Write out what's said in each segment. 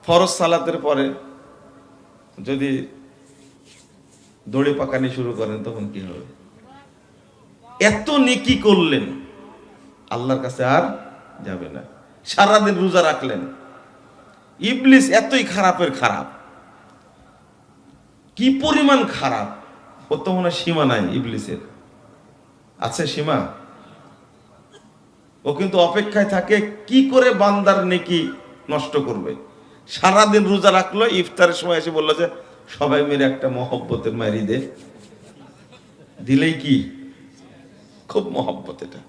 ফরজ সালাতের পরে যদি দড়ি পাকানি শুরু করেন তখন কি হবে? এত নেকি করলেন, আল্লাহর কাছে আর যাবে না। সারাদিন রোজা রাখলেন, ইবলিস এতই খারাপের খারাপ, কি পরিমাণ খারাপ, ও তো মনে হয় সীমা নাই ইবলিসের। আছে সীমা? ও কিন্তু অপেক্ষায় থাকে কি করে বান্দার নেকি নষ্ট করবে। সারাদিন রোজা রাখলো, ইফতারের সময় এসে বললো যে সবাই মিলে একটা মহব্বতের মারি দে, দিলেই কি খুব মহব্বত। এটা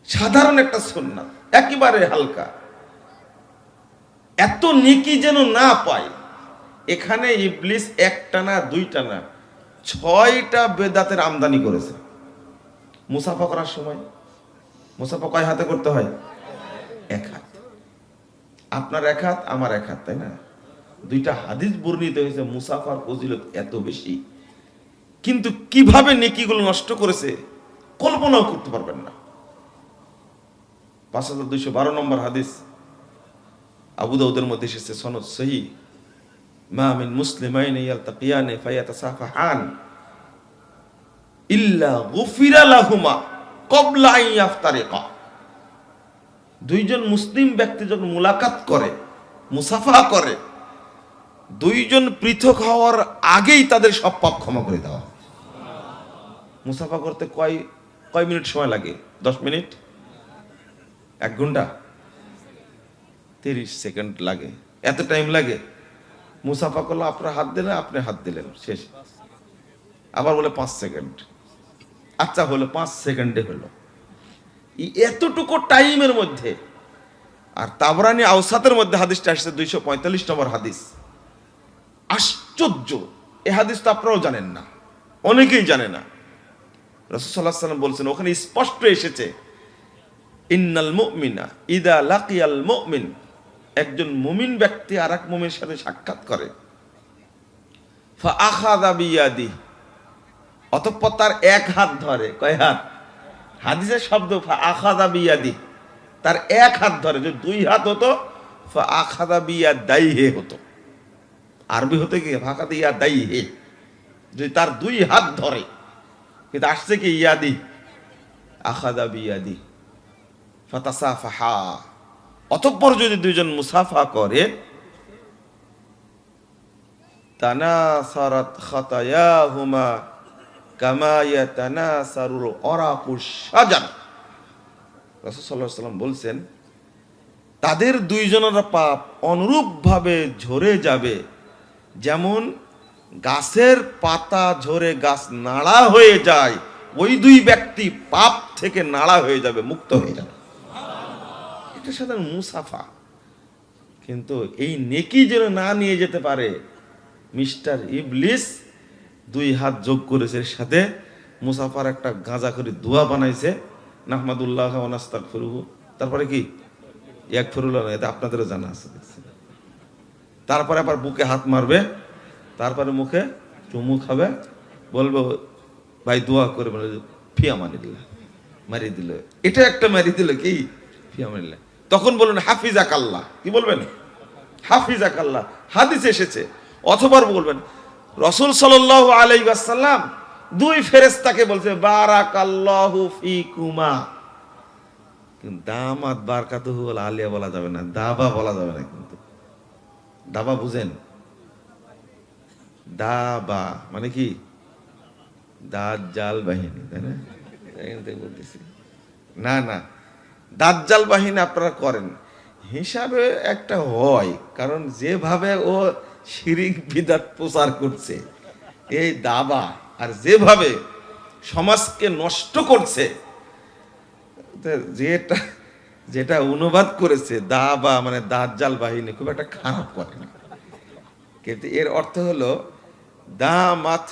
সাধারণ একটা সুন্নাত, একেবারে হালকা। এত নেকি যেন না পায়, এখানে ইবলিস একটা না দুইটা না 6টা বেদাতের আমদানি করেছে। মুসাফা করার সময়, মুসাফা কয় হাতে করতে হয়? এক হাত। আপনার এক হাত, আমার এক হাত, তাই না? 2টা হাদিস বর্ণিত হয়েছে মুসাফার ফজিলত এত বেশি, কিন্তু কিভাবে নেকিগুলো নষ্ট করেছে কল্পনাও করতে পারবেন না। 5212 নম্বর হাদিস, আবু দাউদের মধ্যে এসেছে, সনদ সহিহ, মা মিন মুসলিমাইনি ইয়ালতাকিয়ানি ফায়াতাসাফাহান ইল্লা গুফিরা লাহুমা ক্বাবলা আন ইয়াফতারিকা। দুইজন মুসলিম ব্যক্তি যখন মুলাকাত করে, মুসাফা করে, দুইজন পৃথক হওয়ার আগেই তাদের সব পাপ ক্ষমা করে দেওয়া। মুসাফা করতে কয় মিনিট সময় লাগে? 10 মিনিট? 1 ঘন্টা? 30 সেকেন্ড লাগে? এত টাইম লাগে? মুসাফা করলো, আপনার হাত দিলেন, আপনি হাত দিলেন, শেষ। আবার বলে 5 সেকেন্ড। আচ্ছা হলো 5 সেকেন্ডে হলো, এতটুকু টাইমের মধ্যে। আর তাবরানি আওসাতের মধ্যে হাদিসটা আসছে 245 নম্বর হাদিস। আশ্চর্য, এই হাদিস তো আপনারাও জানেন না, অনেকেই জানে না। রাসূল সাল্লাল্লাহু আলাইহি ওয়াসাল্লাম বলছেন, ওখানে স্পষ্ট এসেছে, ইন্নাল মুমিনা ইদা লাকিয়াল মুমিন, একজন মুমিন ব্যক্তি আর এক মুমিনের সাথে সাক্ষাৎ করে, ফা আখাযা বিয়াদি, অতঃপর তার এক হাত ধরে। কয় হাত? হাদিসের শব্দ ফা আখাযা বিয়াদি, তার এক হাত ধরে। যদি 2 হাত হতো ফা আখাযা বিয়াদাইহি হতো, আরবি হতে কি ফাখাযা ইয়াদাইহি, যদি তার 2 হাত ধরে, কিন্তু আসছে কি ইয়াদি, আখাযা বিয়াদি ফাতাসাফাহা। অতঃপর যদি দুইজন মুসাফা করে, তানাসারাত খাতায়াহুমা কামা ইয়াতানাসারুল আরাকুশ শাজার। রাসূল সাল্লাল্লাহু আলাইহি ওয়াসাল্লাম বলছেন, তাদের দুইজনের পাপ অনুরূপভাবে ঝরে যাবে, যেমন গাছের পাতা ঝরে গাছ নাড়া হয়ে যায়, ওই 2 ব্যক্তি পাপ থেকে নাড়া হয়ে যাবে, মুক্ত হয়ে যাবে। এটা সাধারণ মুসাফা। কিন্তু এই নেকি যেন না নিয়ে যেতে পারে, মিস্টার ইবলিস 2 হাত যোগ করেছে, এর সাথে মুসাফার একটা গাঁজা করে দোয়া বানাইছে, নাহমাদুল্লাহ ওয়া নাস্তাগফিরুহু, তারপরে কি ইয়াগফিরুল্লাহ, এটা আপনাদেরও জানা আছে। তারপরে আবার বুকে হাত মারবে, তারপরে মুখে চুমু খাবে, বলবে ভাই দোয়া করে, বলে ফিয়া মানিল্লাহ, মারি দিল। এটা একটা মারি দিল কি, ফিয়া মানিল্লাহ। তখন বলবেন হাফিজাকাল্লাহ। কি বলবেন? হাফিজাকাল্লাহ, হাদিসে এসেছে। অথবা বলবেন রাসূল সাল্লাল্লাহু আলাইহি ওয়াসাল্লাম 2 ফেরেশতাকে বলছে বারাকাল্লাহু ফিকুমা। কিন্তু দামাত বারাকাতুহু আলিয়া বলা যাবে না, দাবা বলা যাবে না। কিন্তু দাবা বুঝেন? দাবা মানে কি? দাজ্জাল বাহিনী, তাই না? বলতেছি না, না, দাজ্জাল বাহিনী আপনারা করেন হিসাবে একটা হয়, কারণ যেভাবে ও শিরিক বিদআত প্রচার করছে, এই দাবা, আর যেভাবে সমাজকে নষ্ট করছে, যেটা অনুবাদ করেছে দাবা মানে দাজ্জাল বাহিনী, খুব একটা খারাপ করে না, কিন্তু এর অর্থ হলো দামাত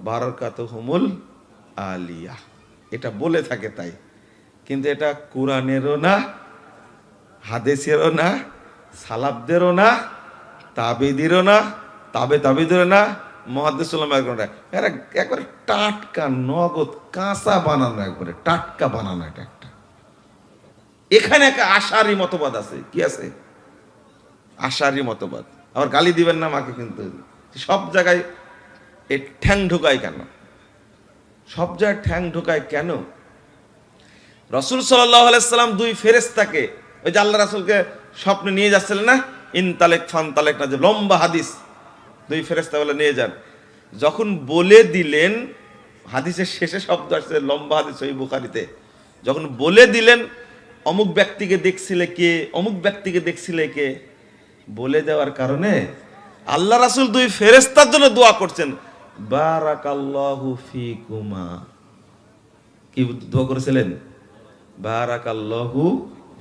বারাকাতুহুমুল আলিয়া, এটা বলে থাকে তাই। কিন্তু এটা কোরআনেরও না, হাদিসেরও না, সালাফদেরও না, তাবেঈদেরও না, তাবেঈদেরও না, মুহাদ্দিসুল উলামা, এরা একবারে টাটকা নগদ কাঁচা বানানো, একবারে টাটকা বানানো। এটা একটা, এখানে একটা আশারি মতবাদ আছে। কি আছে? আশারি মতবাদ। আবার গালি দিবেন না মাকে, কিন্তু সব জায়গায় এই ঠ্যাং ঢোকায় কেন? সব জায়গায় ঠ্যাং ঢোকায় কেন? রাসূল সাল্লাল্লাহু আলাইহি সাল্লাম দুই ফেরেশতাকে, ওই যে আল্লাহ রাসূলকে স্বপ্নে নিয়ে যাচ্ছিলেন না, ইনতালেক ফানতালেক, না যে লম্বা হাদিস, দুই ফেরেশতা বলে নিয়ে যান। যখন বলে দিলেন, হাদিসের শেষে শব্দ আসছে, লম্বা হাদিস সহিহ বুখারীতে, যখন বলে দিলেন অমুক ব্যক্তিকে দেখছিলে কে, অমুক ব্যক্তিকে দেখছিলে কে, বলে দেওয়ার কারণে আল্লাহ রাসূল দুই ফেরেশতার জন্য দোয়া করছেন, বারাকাল্লাহু ফিকুমা। কি দোয়া করেছিলেন? বারাকাল্লাহু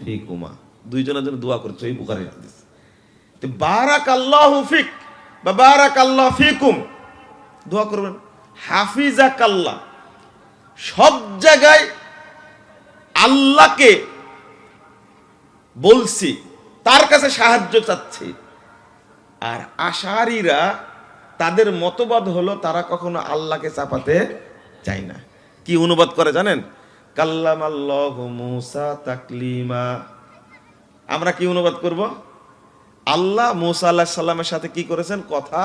ফিকুমা, দুইজনের জন্য দোয়া করেছে, এই বুখারীর হাদিস। তো বারাকাল্লাহু ফিক বা বারাকাল্লাহু ফিকুম দোয়া করবেন। হাফিজাকাল্লাহ, সব জায়গায় আল্লাহকে বলছি, তার কাছে সাহায্য চাচ্ছি। আর আশারীরা তাদের মতবাদ হলো তারা কখনো আল্লাহকে চাপাতে চায় না। কি অনুবাদ করে জানেন? কাল্লামাল্লাহু মূসা তাকলিমা। আমরা কি অনুবাদ করব? আল্লাহ মূসা আলাইহিস সালামের সাথে কি করেছেন? কথা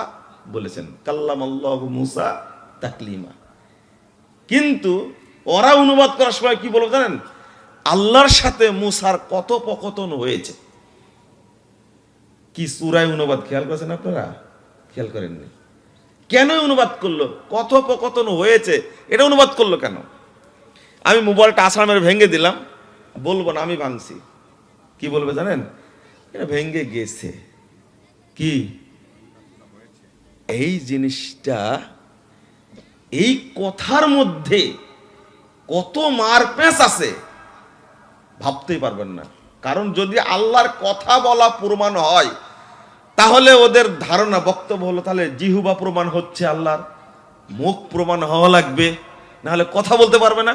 বলেছেন। কাল্লামাল্লাহু মূসা তাকলিমা। কিন্তু ওরা অনুবাদ করার সময় কি বলবো জানেন? আল্লাহর সাথে মূসার কথোপকথন হয়েছে। কি সূরায় অনুবাদ খেয়াল করেছেন আপনারা? খেয়াল করেননি? কেন অনুবাদ করলো? কথোপকথন হয়েছে, এটা অনুবাদ করলো কেন? আমি মোবাইলটা আসামের ভেঙে দিলাম, বলবো না আমি ভাঙছি। কি বলবে জানেন? এটা ভেঙে গেছে। কি এই জিনিসটা, এই কথার মধ্যে কত মারপ্যাঁচ আছে ভাবতেই পারবেন না। কারণ যদি আল্লাহর কথা বলা প্রমাণ হয়, তাহলে ওদের ধারণা বক্তব্য হলো তাহলে জিহুবা প্রমাণ হচ্ছে আল্লাহর, মুখ প্রমাণ হওয়া লাগবে, না হলে কথা বলতে পারবে না।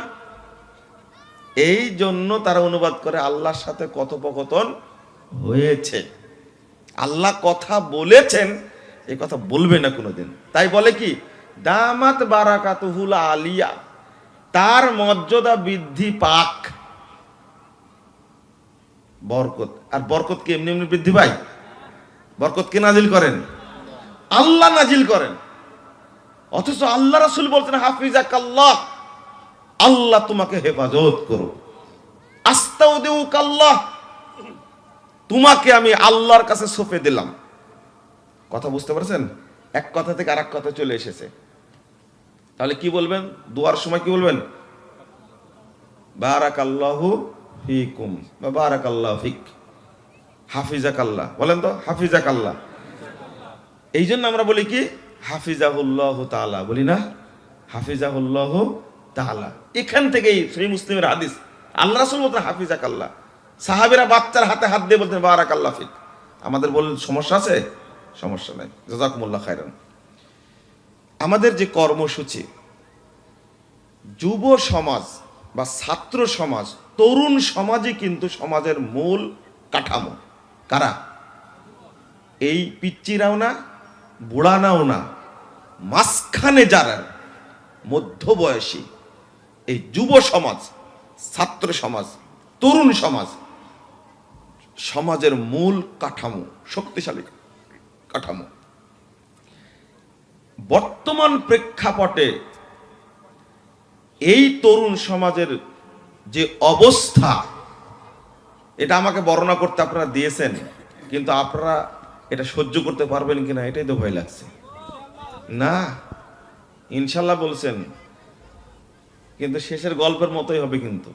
এই জন্য তারা অনুবাদ করে আল্লাহর সাথে কথোপকথন হয়েছে। আল্লাহ কথা বলেছেন, এই কথা বলবে না কোনোদিন। তাই বলে কি দামাত বারাকাতুহুল আলিয়া, তার মর্যাদা বৃদ্ধি পাক। বরকত, আর বরকত কি এমনি এমনি বৃদ্ধি পায়? বরকত কে নাজিল করেন? আল্লাহ নাজিল করেন। অথচ আল্লাহ রাসূল বলছেন হাফিজাকাল্লাহ, আল্লাহ তোমাকে হেফাজত করো। আস্তাউদিউকাল্লাহ, তোমাকে আমি আল্লাহর কাছে সঁপে দিলাম। কথা বুঝতে পারছেন? এক কথা থেকে আরেক কথা চলে এসেছে। তাহলে কি বলবেন দোয়ার সময়? কি বলবেন? বারাকাল্লাহু ফিকুম বা বারাকাল্লাহু ফিক, হাফিজাকাল্লাহ বলেন তো, হাফিজাকাল্লাহ। এই জন্য আমরা বলি কি হাফিজাহুল্লাহু তাআলা, বলি না হাফিজাহুল্লাহু তাআলা। এখান থেকেই সহিহ মুসলিমের হাদিস, আল্লাহ রাসূল বলতেন হাফিজাকাল্লাহ, সাহাবীরা বাচ্চার হাতে হাত দিয়ে বলতেন বারাকাল্লাহু ফিক। আমাদের বলেন সমস্যা আছে? সমস্যা নাই, জাযাকুমুল্লাহ খাইরান। আমাদের যে কর্মসূচি, যুব সমাজ বা ছাত্র সমাজ, তরুণ সমাজই কিন্তু সমাজের মূল কাঠামো। কারা? এই পিচ্চিরাও না, বুড়ানাও না, মাঝখানে যারা মধ্যবয়সী, এই যুব সমাজ, ছাত্র সমাজ, তরুণ সমাজ, সমাজের মূল কাঠামো, শক্তিশালী কাঠামো। বর্তমান প্রেক্ষাপটে এই তরুণ সমাজের যে অবস্থা, এটা আমাকে বর্ণনা করতে আপনারা দিয়েছেন, কিন্তু আপনারা এটা সহ্য করতে পারবেন কিনা এটাই তো ভয় লাগছে। না ইনশাল্লাহ বলছেন, কিন্তু শেষের গল্পের মতোই হবে। কিন্তু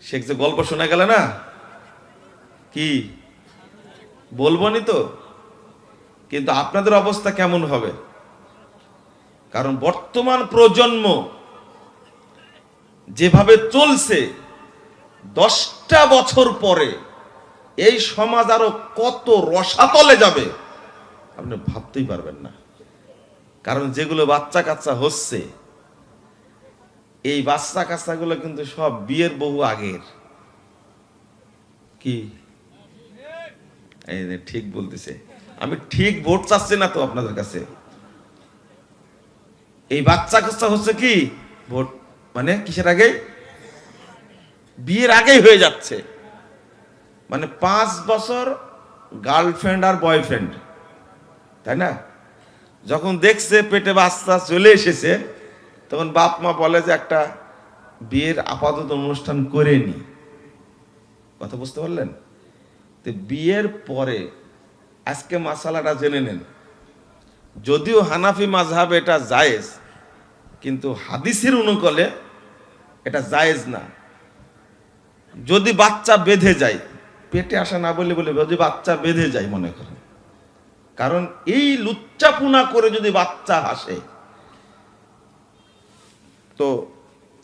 শেখ যে গল্প শোনা গেল না, কি বলবনি তো, কিন্তু আপনাদের অবস্থা কেমন হবে? কারণ বর্তমান প্রজন্ম যেভাবে চলছে, 10টা বছর পরে এই সমাজ আরো কত রসাতলে যাবে আপনি ভাবতেই পারবেন না। কারণ যেগুলো বাচ্চা কাচ্চা হচ্ছে, এই বাচ্চা কাচ্চাগুলো কিন্তু সব বিয়ের বহু আগের। কি ঠিক বলতেছে? আমি ঠিক ভোট চাচ্ছি না তো আপনাদের কাছে। এই বাচ্চা কাচ্চা হচ্ছে কি ভোট মানে কিসের আগে? বিয়ের আগেই হয়ে যাচ্ছে। মানে 5 বছর গার্লফ্রেন্ড আর বয়ফ্রেন্ড, তাই না? যখন দেখছে পেটে বাচ্চা চলে এসেছে, তখন বাপ মা বলে যে একটা বিয়ের আপাতত অনুষ্ঠান করে নি। কথা বুঝতে পারলেন? তো বিয়ের পরে আজকে মাসালাটা জেনে নেন। যদিও হানাফি মাযহাব এটা জায়েজ, কিন্তু হাদিসের অনুকূলে এটা জায়েজ না। যদি বাচ্চা বেঁধে যায়, পেটে আসা না বলে বলে যদি বাচ্চা বেঁধে যায় মনে করেন, কারণ এই লুচ্চাপুনা করে যদি বাচ্চা আসে, তো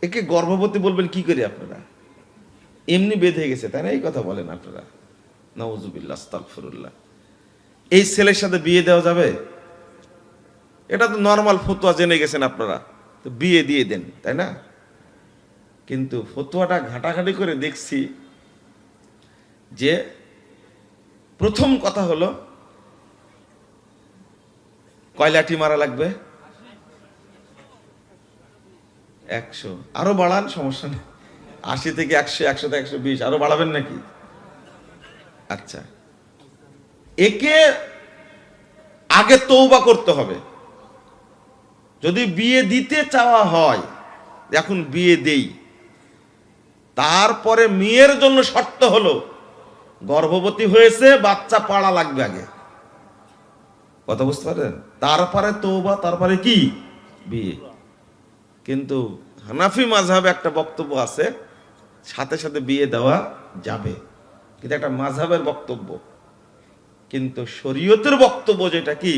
একে গর্ভবতী বলবেন কি করে আপনারা? এমনি বেঁধে গেছে, তাই না? এই কথা বলেন আপনারা। নাউজুবিল্লাহ, আস্তাগফিরুল্লাহ। এই ছেলের সাথে বিয়ে দেওয়া যাবে? এটা তো নর্মাল ফতোয়া জেনে গেছেন আপনারা, তো বিয়ে দিয়ে দেন, তাই না? কিন্তু ফতোয়াটা ঘাটাঘাটি করে দেখছি যে প্রথম কথা হলো কয় লাঠি মারা লাগবে? 100। আরো বাড়ান, সমস্যা নেই। 80 থেকে 100, 100 থেকে 120, আরো বাড়াবেন নাকি? আচ্ছা, একে আগে তওবা করতে হবে। যদি বিয়ে দিতে চাওয়া হয়, এখন বিয়ে দেই, তারপরে মেয়ের জন্য শর্ত হলো গর্ভবতী হয়েছে, বাচ্চা পাড়া লাগবে আগে। কথা বুঝতে পারেন? তারপরে তওবা, তারপরে কি? বিয়ে। কিন্তু হানাফি মাযহাবে একটা বক্তব্য আছে, সাথে সাথে বিয়ে দেওয়া যাবে, কিন্তু একটা মাযহাবের বক্তব্য। কিন্তু শরীয়তের বক্তব্য যেটা কি,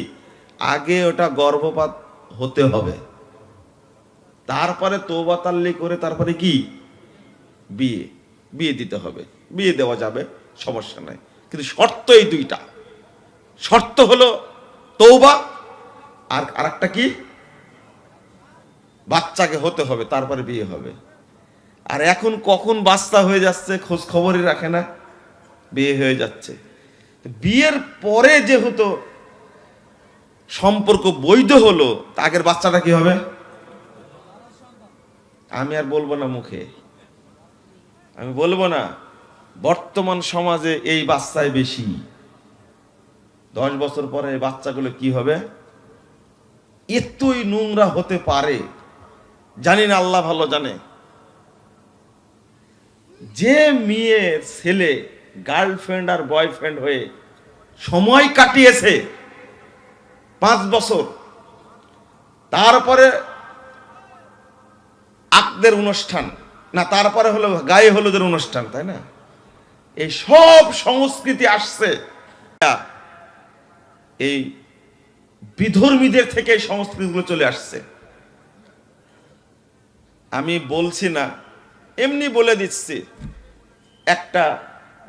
আগে ওটা গর্ভপাত হতে হবে, তারপরে তওবা তাল্লি করে তারপরে কি? বিয়ে। বিয়ে দিতে হবে, বিয়ে দেওয়া যাবে, সমস্যা নাই। কিন্তু শর্ত এই দুইটা। শর্ত হলো তওবা, আর আরেকটা কি? বাচ্চাকে হতে হবে, তারপরে বিয়ে হবে। আর এখন কখন বাচ্চা হয়ে যাচ্ছে খোঁজ খবরই রাখে না, বিয়ে হয়ে যাচ্ছে। বিয়ের পরে যেহেতু সম্পর্ক বৈধ হলো, আগের বাচ্চাটা কি হবে? আমি আর বলবো না মুখে, আমি বলবো না। বর্তমান সমাজে এই বাচ্চাই বেশি। 10 বছর পরে এই বাচ্চাগুলো কি হবে? এতই নোংরা হতে পারে, জানি না, আল্লাহ ভালো জানে। যে মেয়ে ছেলে গার্লফ্রেন্ড আর বয়ফ্রেন্ড হয়ে সময় কাটিয়েছে 5 বছর, তারপরে আকদের অনুষ্ঠান না, তারপরে হলো গায়ে হলুদের অনুষ্ঠান, তাই না? এই সব সংস্কৃতি আসছে এই বিধর্মীদের থেকে, এই সংস্কৃতিগুলো চলে আসছে। আমি বলছি না, এমনি বলে দিচ্ছি। একটা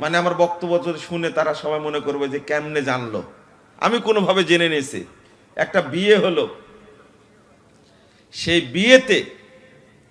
মানে আমার বক্তব্য যদি শুনে তারা সবাই মনে করবে যে কেমনে জানলো, আমি কোনোভাবে জেনে নিয়েছি। একটা বিয়ে হলো, সেই বিয়েতে